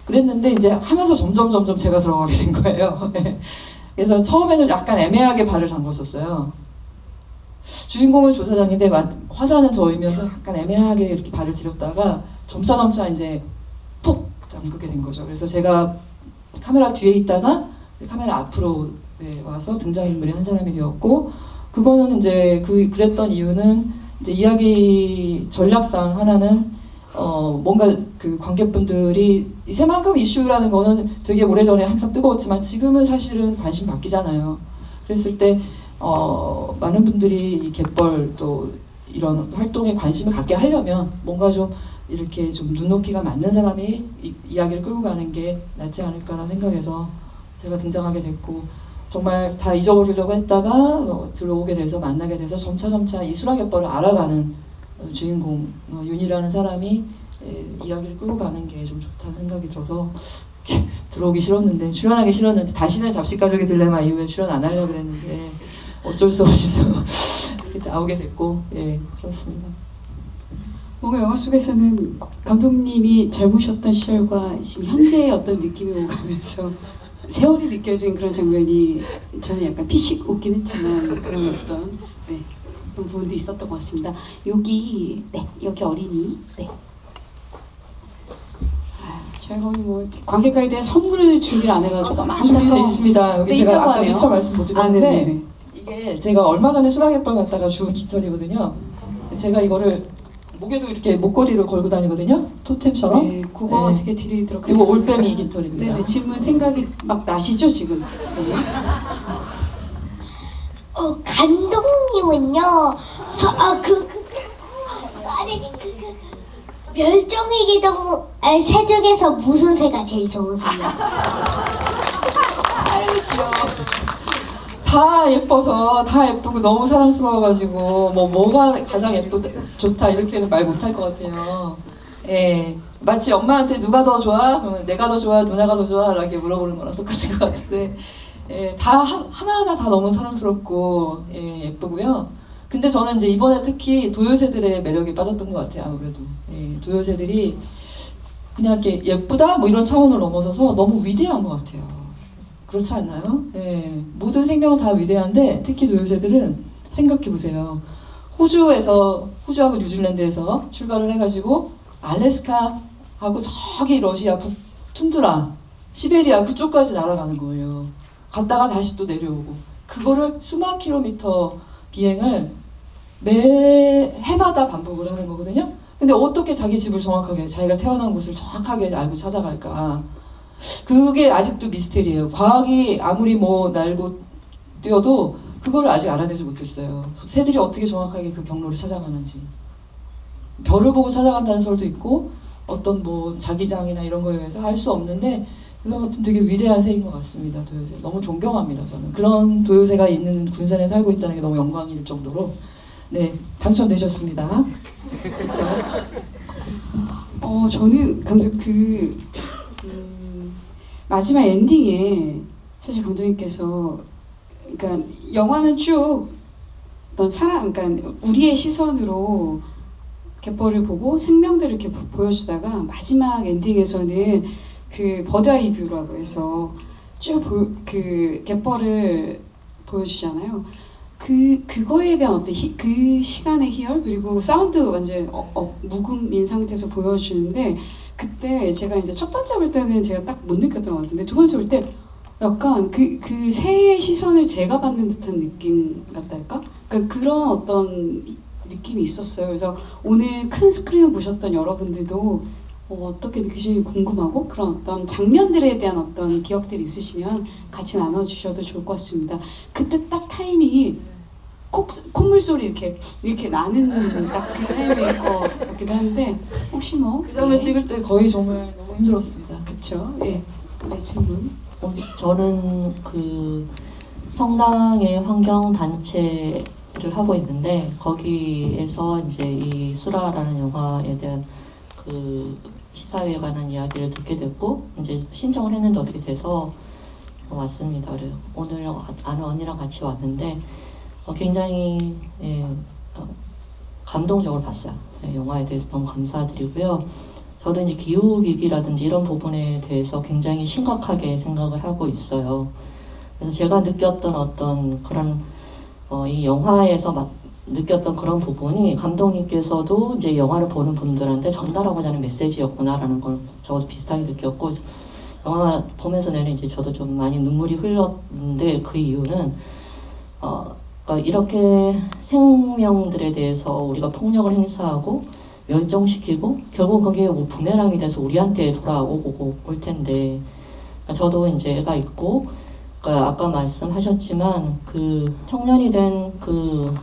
그랬는데 이제 하면서 점점 제가 들어가게 된 거예요. 그래서 처음에는 약간 애매하게 발을 담궜었어요. 주인공은 조사장인데 화사는 저이면서 약간 애매하게 이렇게 발을 들였다가 점차 이제 푹 담그게 된 거죠. 그래서 제가 카메라 뒤에 있다가 카메라 앞으로 와서 등장인물이 한 사람이 되었고 그거는 이제 그랬던 이유는 이제 이야기 전략상 하나는 뭔가 그 관객분들이 이 새만금 이슈라는 거는 되게 오래전에 한참 뜨거웠지만 지금은 사실은 관심 바뀌잖아요. 그랬을 때 많은 분들이 이 갯벌 또 이런 활동에 관심을 갖게 하려면 뭔가 좀 이렇게 좀 눈높이가 맞는 사람이 이야기를 끌고 가는 게 낫지 않을까라는 생각에서 제가 등장하게 됐고 정말 다 잊어버리려고 했다가 들어오게 돼서 만나게 돼서 점차 이 수라갯벌을 알아가는 주인공 윤이라는 사람이 이야기를 끌고 가는 게 좀 좋다는 생각이 들어서 들어오기 싫었는데 출연하기 싫었는데 다시는 잡식가족의 딜레마 이후에 출연 안 하려고 그랬는데 어쩔 수 없이 또 그때 나오게 됐고 예 그렇습니다. 뭔가 영화 속에서는 감독님이 젊으셨던 시절과 지금 현재의 어떤 느낌이 오가면서 세월이 느껴진 그런 장면이 저는 약간 피식 웃긴 했지만 그런 어떤 그런 부분도 있었던 것 같습니다. 여기 어린이 저희가 오늘 뭐 관객과에 대한 선물을 준비를 안 해가지고 너무 준비되어 안타까운 있습니다. 여기 네, 제가 있다고 아까 하네요. 미처 말씀 못 드렸는데 네네네. 이게 제가 얼마 전에 수라갯벌 갔다가 주운 깃털이거든요. 제가 이거를 목에도 이렇게 목걸이로 걸고 다니거든요. 토템처럼. 네, 그거 네. 어떻게 드리도록 이거 하겠습니다. 올빼미 깃털입니다. 네네, 질문 생각이 막 나시죠 지금? 네. 감독님은요, 멸종위기 동물 새 중에서 무슨 새가 제일 좋으세요? 다 예뻐서 다 예쁘고 너무 사랑스러워가지고 뭐가 가장 좋다 이렇게는 말 못할 것 같아요. 예, 마치 엄마한테 누가 더 좋아? 그러면 내가 더 좋아, 누나가 더 좋아? 이렇게 물어보는 거랑 똑같은 것 같은데 예, 다 하나하나 다 너무 사랑스럽고 예쁘고요. 근데 저는 이제 이번에 특히 도요새들의 매력에 빠졌던 것 같아요. 아무래도 도요새들이 그냥 이렇게 예쁘다 뭐 이런 차원을 넘어서서 너무 위대한 것 같아요. 그렇지 않나요? 네, 모든 생명은 다 위대한데 특히 도요새들은 생각해보세요. 호주하고 뉴질랜드에서 출발을 해가지고 알래스카하고 저기 러시아 툰드라, 시베리아 그쪽까지 날아가는 거예요. 갔다가 다시 또 내려오고 그거를 수만 킬로미터 비행을 매 해마다 반복을 하는 거거든요. 근데 어떻게 자기 집을 정확하게 자기가 태어난 곳을 정확하게 알고 찾아갈까? 그게 아직도 미스테리예요. 과학이 아무리 뭐 날고 뛰어도 그걸 아직 알아내지 못했어요. 새들이 어떻게 정확하게 그 경로를 찾아가는지. 별을 보고 찾아간다는 설도 있고 어떤 뭐 자기장이나 이런 거에 의해서 할 수 없는데 그런 것은 되게 위대한 새인 것 같습니다. 도요새 너무 존경합니다. 저는 그런 도요새가 있는 군산에 살고 있다는 게 너무 영광일 정도로 네 당첨되셨습니다. 저는 감독 마지막 엔딩에 사실 감독님께서 그러니까 영화는 쭉 어떤 사람 그러니까 우리의 시선으로 갯벌을 보고 생명들을 이렇게 보여주다가 마지막 엔딩에서는 그 버드아이 뷰라고 해서 쭉 그 갯벌을 보여주잖아요. 그거에 대한 어떤 그 시간의 희열 그리고 사운드 완전 무금인 상태에서 보여주는데 그때 제가 이제 첫 번째 볼 때는 제가 딱 못 느꼈던 것 같은데 두 번째 볼 때 약간 그 새의 시선을 제가 받는 듯한 느낌 같달까? 그러니까 그런 어떤 느낌이 있었어요. 그래서 오늘 큰 스크린을 보셨던 여러분들도 어떻게 느끼시는지 궁금하고 그런 어떤 장면들에 대한 어떤 기억들이 있으시면 같이 나눠주셔도 좋을 것 같습니다. 그때 딱 타이밍이 콧물 소리 이렇게 나는 딱 그 타이밍일 것 같기도 한데 혹시 뭐 그 장면 찍을 때 거의 정말 너무 힘들었습니다. 그쵸? 예. 네, 질문. 저는 그 성당의 환경 단체를 하고 있는데 거기에서 이제 이 수라라는 영화에 대한 그 시사회에 관한 이야기를 듣게 됐고 이제 신청을 했는데 어떻게 돼서 왔습니다. 그래서 오늘 아는 언니랑 같이 왔는데 굉장히 감동적으로 봤어요. 영화에 대해서 너무 감사드리고요. 저도 이제 기후위기라든지 이런 부분에 대해서 굉장히 심각하게 생각을 하고 있어요. 그래서 제가 느꼈던 어떤 그런 이 영화에서 느꼈던 그런 부분이 감독님께서도 이제 영화를 보는 분들한테 전달하고자 하는 메시지였구나라는 걸 저도 비슷하게 느꼈고 영화 보면서 내는 이제 저도 좀 많이 눈물이 흘렀는데 그 이유는 그러니까 이렇게 생명들에 대해서 우리가 폭력을 행사하고 멸종시키고 결국 그게 뭐 부메랑이 돼서 우리한테 돌아오고 올 텐데 그러니까 저도 이제 애가 있고 그러니까 아까 말씀하셨지만 그 청년이 된 그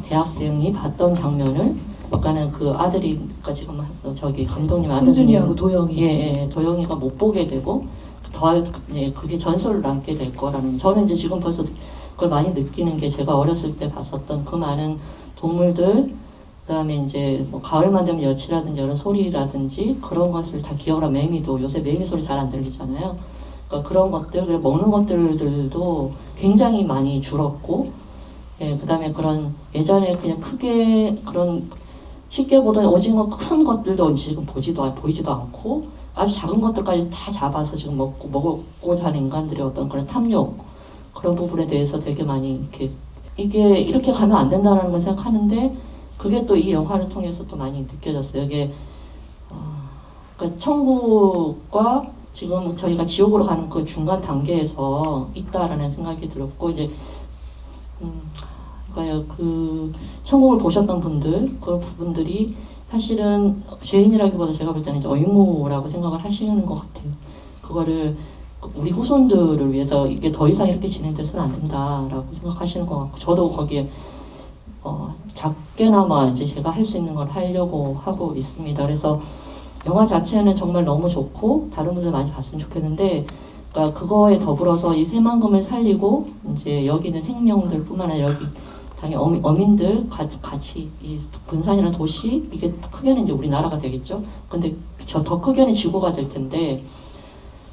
대학생이 봤던 장면을 그러니까는 그 아들이 그러니까 지금 저기 감독님 아들이 승준이하고 도영이 예, 도영이가 못 보게 되고 더 그게 전설로 남게 될 거라는 저는 이제 지금 벌써 그걸 많이 느끼는 게 제가 어렸을 때 봤었던 그 많은 동물들 그다음에 이제 뭐 가을만 되면 여치라든지 이런 소리라든지 그런 것을 다 기억을 하고 매미도 요새 매미 소리 잘 안 들리잖아요. 그러니까 그런 것들 먹는 것들도 굉장히 많이 줄었고 예, 그다음에 그런 예전에 그냥 크게 그런 쉽게 보던 오징어 큰 것들도 지금 보이지도 않고 아주 작은 것들까지 다 잡아서 지금 먹고 사는 인간들의 어떤 그런 탐욕 그런 부분에 대해서 되게 많이 이게 이렇게 가면 안 된다는 걸 생각하는데 그게 또 이 영화를 통해서 또 많이 느껴졌어요. 이게 그러니까 천국과 지금 저희가 지옥으로 가는 그 중간 단계에서 있다라는 생각이 들었고 이제 그러니까 그 천국을 보셨던 분들 그런 부분들이 사실은 죄인이라기보다 제가 볼 때는 이제 의무라고 생각을 하시는 것 같아요. 그거를 우리 후손들을 위해서 이게 더 이상 이렇게 진행돼서는 안 된다라고 생각하시는 것 같고 저도 거기에 작게나마 이제 제가 할 수 있는 걸 하려고 하고 있습니다. 그래서 영화 자체는 정말 너무 좋고 다른 분들 많이 봤으면 좋겠는데 그러니까 그거에 더불어서 이 새만금을 살리고 이제 여기 있는 생명들뿐만 아니라 여기 당연히 어민들 같이 이 군산이라는 도시 이게 크게는 이제 우리나라가 되겠죠. 근데 더 크게는 지구가 될 텐데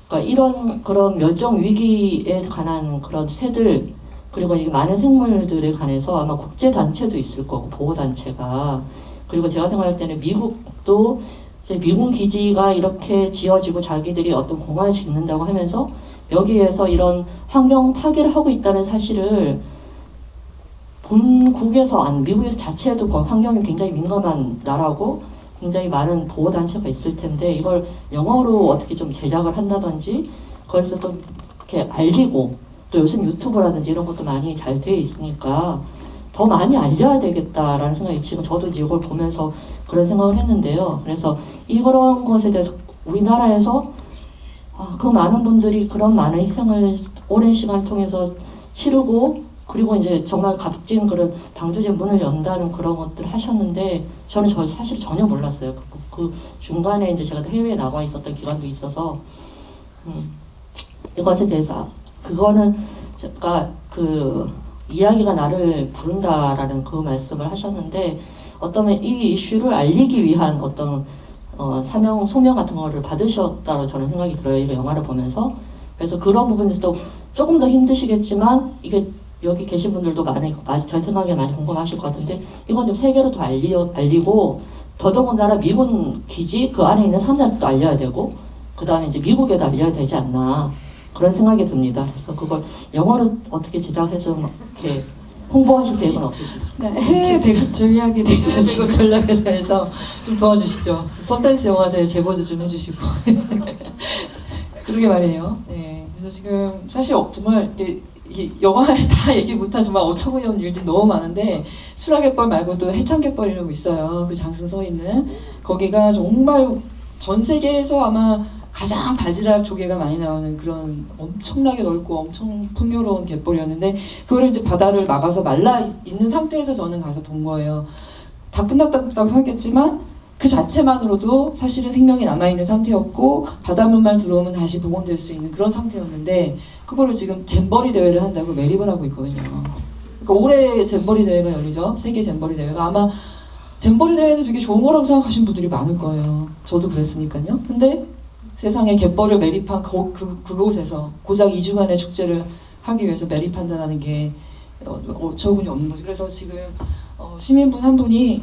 그러니까 이런 그런 멸종 위기에 관한 그런 새들 그리고 이 많은 생물들에 관해서 아마 국제 단체도 있을 거고 보호 단체가 그리고 제가 생각할 때는 미국도 이제 미군 기지가 이렇게 지어지고 자기들이 어떤 공항을 짓는다고 하면서 여기에서 이런 환경 파괴를 하고 있다는 사실을 본국에서 미국 자체도 환경이 굉장히 민감한 나라고 굉장히 많은 보호 단체가 있을 텐데 이걸 영어로 어떻게 좀 제작을 한다든지 그래서 또 이렇게 알리고 또 요즘 유튜브라든지 이런 것도 많이 잘 돼 있으니까 더 많이 알려야 되겠다라는 생각이 지금 저도 이제 이걸 보면서 그런 생각을 했는데요. 그래서 이런 것에 대해서 우리나라에서 그 많은 분들이 그런 많은 희생을 오랜 시간을 통해서 치르고 그리고 이제 정말 값진 그런 방조제 문을 연다는 그런 것들을 하셨는데 저는 사실 전혀 몰랐어요. 그 중간에 이제 제가 해외에 나가 있었던 기간도 있어서 이것에 대해서 그거는 제가 그 이야기가 나를 부른다라는 그 말씀을 하셨는데 어쩌면 이 이슈를 알리기 위한 어떤 사명 소명 같은 거를 받으셨다고 저는 생각이 들어요. 이 영화를 보면서. 그래서 그런 부분에서도 조금 더 힘드시겠지만 이게 여기 계신 분들도 제 생각에 많이 궁금하실 것 같은데 이건 좀 세계로 더 알리고 더더군다나 미군 기지 그 안에 있는 사람들도 알려야 되고 그 다음에 이제 미국에도 알려야 되지 않나 그런 생각이 듭니다. 그래서 그걸 영어로 어떻게 제작해서 이렇게 홍보하실 계획은 없으신가요? 네, 해외 배급 전략에 대해서 지금 전략에 대해서 좀 도와주시죠. 썬댄스 영화제 제보도 좀 해주시고. 그러게 말이에요. 네. 그래서 지금 사실 정말 이게 영화에 다 얘기 못한 정말 어처구니없는 일들이 너무 많은데 수락갯벌 말고도 해창갯벌이라고 있어요. 그 장승 서 있는 거기가 정말 전 세계에서 아마 가장 바지락 조개가 많이 나오는 그런 엄청나게 넓고 엄청 풍요로운 갯벌이었는데 그거를 이제 바다를 막아서 말라 있는 상태에서 저는 가서 본 거예요. 다 끝났다고 생각했지만 그 자체만으로도 사실은 생명이 남아있는 상태였고 바닷물만 들어오면 다시 복원될 수 있는 그런 상태였는데 그거를 지금 잼버리 대회를 한다고 매립을 하고 있거든요. 그러니까 올해 잼버리 대회가 열리죠. 세계 잼버리 대회가. 아마 잼버리 대회는 되게 좋은 거라고 생각하시는 분들이 많을 거예요. 저도 그랬으니까요. 근데 세상에 갯벌을 매립한 그곳에서 고작 2주간의 축제를 하기 위해서 매립한다는 게 어처구니 없는 거죠. 그래서 지금 시민분 한 분이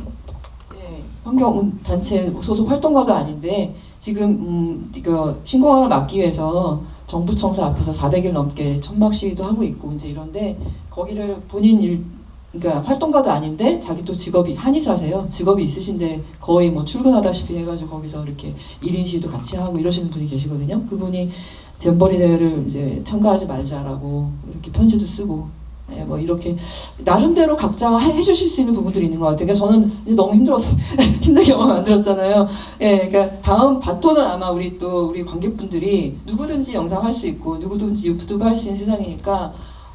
환경단체 소속 활동가도 아닌데 지금 이거 신공항을 막기 위해서 정부 청사 앞에서 400일 넘게 천막 시위도 하고 있고 이제 이런데 거기를 본인 그러니까 활동가도 아닌데 자기 또 직업이 한의사세요. 직업이 있으신데 거의 뭐 출근하다시피 해가지고 거기서 이렇게 1인 시위도 같이 하고 이러시는 분이 계시거든요. 그분이 잼버리 대회를 이제 참가하지 말자라고 이렇게 편지도 쓰고 뭐 이렇게 나름대로 각자 해주실 수 있는 부분들이 있는 것 같아요. 그러니까 저는 이제 너무 힘들었어요. 힘들게 영화 만들었잖아요. 그러니까 다음 바톤은 아마 우리 관객분들이 누구든지 영상 할 수 있고 누구든지 유튜브 할 수 있는 세상이니까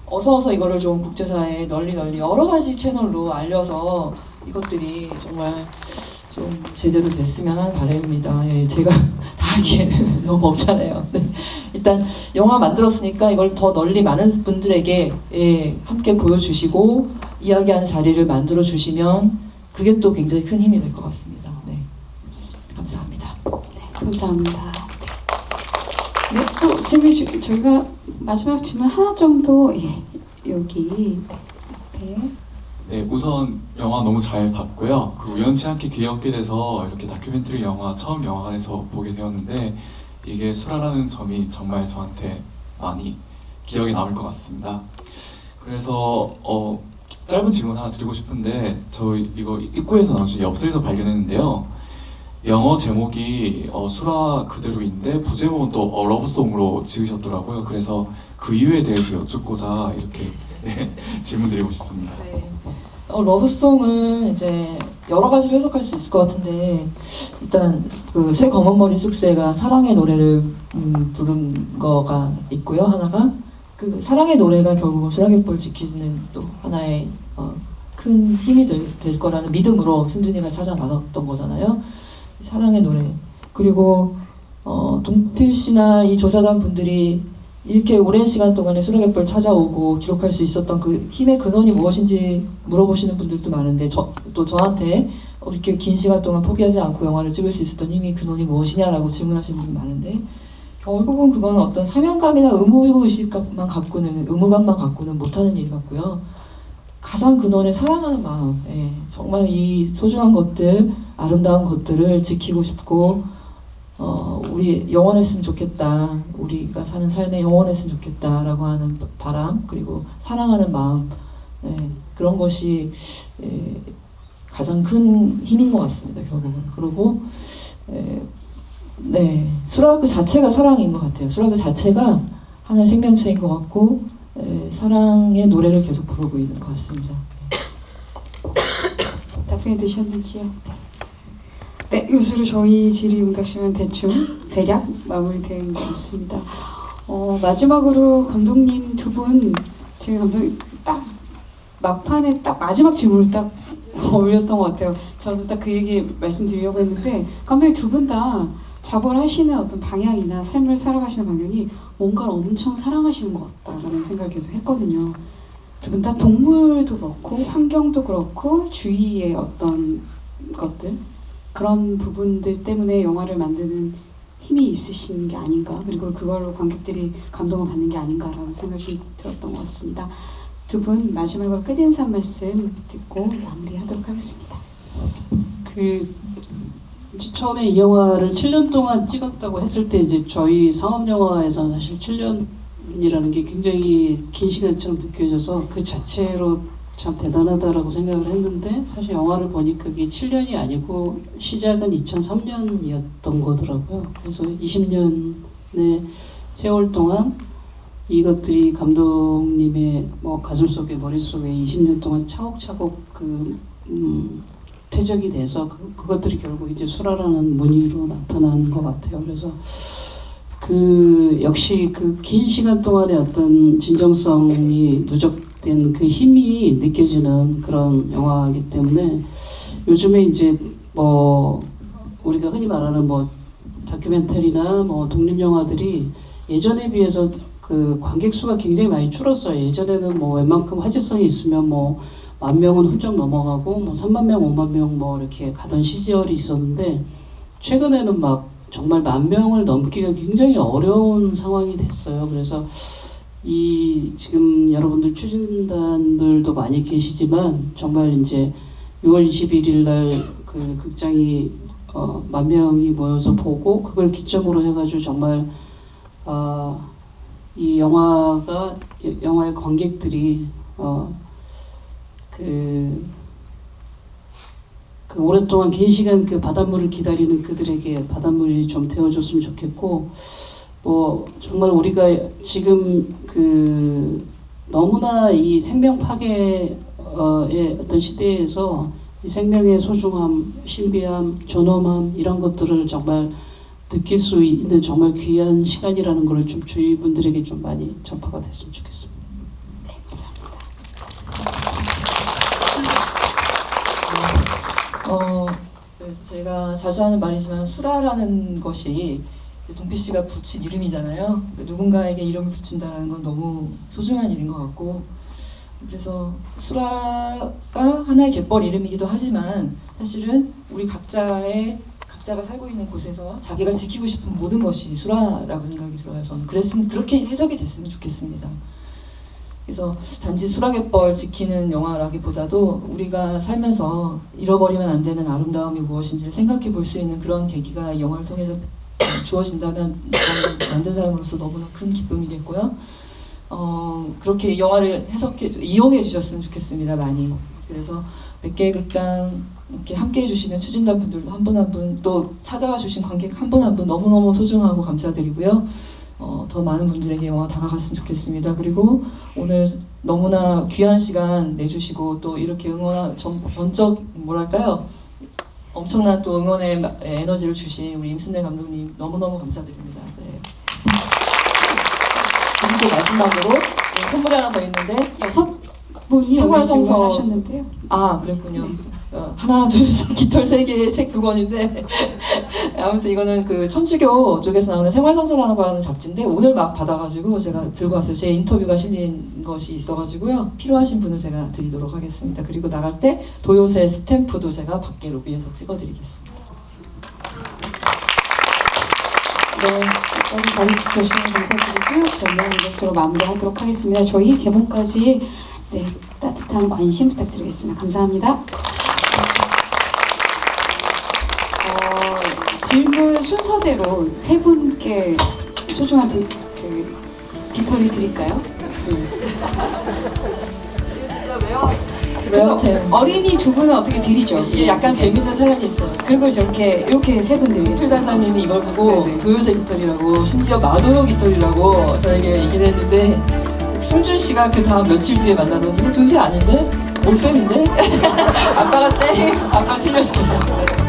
어서 이거를 좀 국제사회에 널리 여러 가지 채널로 알려서 이것들이 정말 좀 제대로 됐으면 하는 바람입니다. 제가 다 하기에는 너무 벅차네요. 네. 일단 영화 만들었으니까 이걸 더 널리 많은 분들에게 함께 보여주시고 이야기하는 자리를 만들어 주시면 그게 또 굉장히 큰 힘이 될 것 같습니다. 네. 감사합니다. 네, 감사합니다. 네, 또 질문 저희가 마지막 질문 하나 정도 여기 앞에. 네, 우선 영화 너무 잘 봤고요. 우연치 않게 기회가 돼서 이렇게 다큐멘터리 영화 처음 영화관에서 보게 되었는데 이게 수라라는 점이 정말 저한테 많이 기억에 남을 것 같습니다. 그래서 짧은 질문 하나 드리고 싶은데 저 이거 입구에서 나오신 엽서에서 발견했는데요. 영어 제목이 수라 그대로인데 부제목은 또 러브송으로 지으셨더라고요. 그래서 그 이유에 대해서 여쭙고자 이렇게 질문드리고 싶습니다. 네. 러브송은 이제 여러 가지로 해석할 수 있을 것 같은데 일단 그 새 검은머리 쑥새가 사랑의 노래를 부른 거가 있고요. 하나가 그 사랑의 노래가 결국은 수락갯벌 지키는 또 하나의 큰 힘이 될 거라는 믿음으로 승준이가 찾아 나섰던 거잖아요. 사랑의 노래. 그리고 동필 씨나 이 조사단 분들이 이렇게 오랜 시간 동안에 수락갯벌 찾아오고 기록할 수 있었던 그 힘의 근원이 무엇인지 물어보시는 분들도 많은데 또 저한테 이렇게 긴 시간 동안 포기하지 않고 영화를 찍을 수 있었던 힘이 근원이 무엇이냐라고 질문하시는 분이 많은데 결국은 그건 어떤 사명감이나 의무감만 갖고는 못하는 일 같고요. 가장 근원에 사랑하는 마음, 정말 이 소중한 것들, 아름다운 것들을 지키고 싶고 우리 영원했으면 좋겠다. 우리가 사는 삶에 영원했으면 좋겠다라고 하는 바람 그리고 사랑하는 마음 그런 것이 가장 큰 힘인 것 같습니다. 결국은. 그리고 수락 그 자체가 사랑인 것 같아요. 수락 그 자체가 하나의 생명체인 것 같고 사랑의 노래를 계속 부르고 있는 것 같습니다. 답변이 되셨는지요? 네, 이것으로 저희 질의응답시간 대략 마무리된 것 같습니다. 마지막으로 감독님 두 분 지금 감독님 딱 막판에 딱 마지막 질문을 딱 올렸던 것 같아요. 저도 딱 그 얘기 말씀드리려고 했는데 감독님 두 분 다 작업을 하시는 어떤 방향이나 삶을 살아가시는 방향이 뭔가를 엄청 사랑하시는 것 같다라는 생각을 계속 했거든요. 두 분 다 동물도 그렇고 환경도 그렇고 주위의 어떤 것들 그런 부분들 때문에 영화를 만드는 힘이 있으신 게 아닌가, 그리고 그걸로 관객들이 감동을 받는 게 아닌가라는 생각이 좀 들었던 것 같습니다. 두 분 마지막으로 끝인사 한 말씀 듣고 마무리하도록 하겠습니다. 그 처음에 이 영화를 7년 동안 찍었다고 했을 때 이제 저희 상업 영화에서는 사실 7년이라는 게 굉장히 긴 시간처럼 느껴져서 그 자체로 참 대단하다라고 생각을 했는데, 사실 영화를 보니까 그게 7년이 아니고 시작은 2003년이었던 거더라고요. 그래서 20년의 세월 동안 이것들이 감독님의 뭐 가슴속에 머릿속에 20년 동안 차곡차곡 퇴적이 돼서 그것들이 결국 이제 수라라는 무늬로 나타난 것 같아요. 그래서 역시 그 긴 시간 동안의 어떤 진정성이 누적된 그 힘이 느껴지는 그런 영화이기 때문에 요즘에 이제 뭐 우리가 흔히 말하는 뭐 다큐멘터리나 뭐 독립 영화들이 예전에 비해서 그 관객 수가 굉장히 많이 줄었어요. 예전에는 뭐 웬만큼 화제성이 있으면 뭐 10,000명은 훌쩍 넘어가고 뭐 30,000명, 50,000명 뭐 이렇게 가던 시절이 있었는데, 최근에는 막 정말 10,000명을 넘기가 굉장히 어려운 상황이 됐어요. 그래서 지금 여러분들 추진단들도 많이 계시지만 정말 이제 6월 21일 날 그 극장이 10,000명이 모여서 보고 그걸 기점으로 해가지고 정말 이 영화의 관객들이 그 오랫동안 긴 시간 그 바닷물을 기다리는 그들에게 바닷물이 좀 되어줬으면 좋겠고, 뭐 정말 우리가 지금 너무나 이 생명 파괴의 어떤 시대에서 이 생명의 소중함, 신비함, 존엄함 이런 것들을 정말 느낄 수 있는 정말 귀한 시간이라는 걸 좀 주위 분들에게 좀 많이 전파가 됐으면 좋겠습니다. 네, 감사합니다. 그래서 제가 자주 하는 말이지만 수라라는 것이 동필 씨가 붙인 이름이잖아요. 누군가에게 이름을 붙인다는 건 너무 소중한 일인 것 같고, 그래서 수라가 하나의 갯벌 이름이기도 하지만 사실은 우리 각자가 살고 있는 곳에서 자기가 지키고 싶은 모든 것이 수라라고 생각이 들어요. 저는 그렇게 해석이 됐으면 좋겠습니다. 그래서 단지 수라갯벌 지키는 영화라기보다도 우리가 살면서 잃어버리면 안 되는 아름다움이 무엇인지를 생각해 볼 수 있는 그런 계기가 이 영화를 통해서 주어진다면 저는 만든 사람으로서 너무나 큰 기쁨이겠고요. 그렇게 영화를 이용해 주셨으면 좋겠습니다. 많이. 그래서 100개의 극장 이렇게 함께 해주시는 추진단 분들 한 분 한 분, 또 찾아와 주신 관객 한 분 한 분 너무너무 소중하고 감사드리고요. 더 많은 분들에게 영화 다가갔으면 좋겠습니다. 그리고 오늘 너무나 귀한 시간 내주시고 또 이렇게 전적 뭐랄까요? 엄청난 또 응원의 에너지를 주신 우리 임순례 감독님 너무너무 감사드립니다. 네. 그리고 마지막으로 선물이 하나 더 있는데 6분이 생활성서 하셨는데요. 아, 그랬군요. 하나, 둘, 셋, 깃털 3개에 책 2권인데 아무튼 이거는 그 천주교 쪽에서 나오는 생활성서라고 하는 잡지인데 오늘 막 받아가지고 제가 들고 왔어요. 제 인터뷰가 실린 것이 있어가지고요. 필요하신 분은 제가 드리도록 하겠습니다. 그리고 나갈 때 도요새 스탬프도 제가 밖에 로비에서 찍어드리겠습니다. 네, 여기까지 자리주셔서 감사드리고요. 저는 이것으로 마무리하도록 하겠습니다. 저희 개봉까지 따뜻한 관심 부탁드리겠습니다. 감사합니다. 질문 순서대로 세 분께 소중한 깃털을 드릴까요? 왜요? 어린이 두 분은 어떻게 드리죠? 이게 약간 재밌는 사연이 있어요. 그리고 이렇게 세 분 드리겠습니다. 필단장님이 이걸 보고 네네. 도요새 깃털이라고, 심지어 마도요 깃털이라고 저에게 얘기를 했는데, 승준 씨가 그 다음 며칠 뒤에 만나더니 이거 도요새 아닌데? 올빼미인데? 아빠가 아빠 틀렸어요.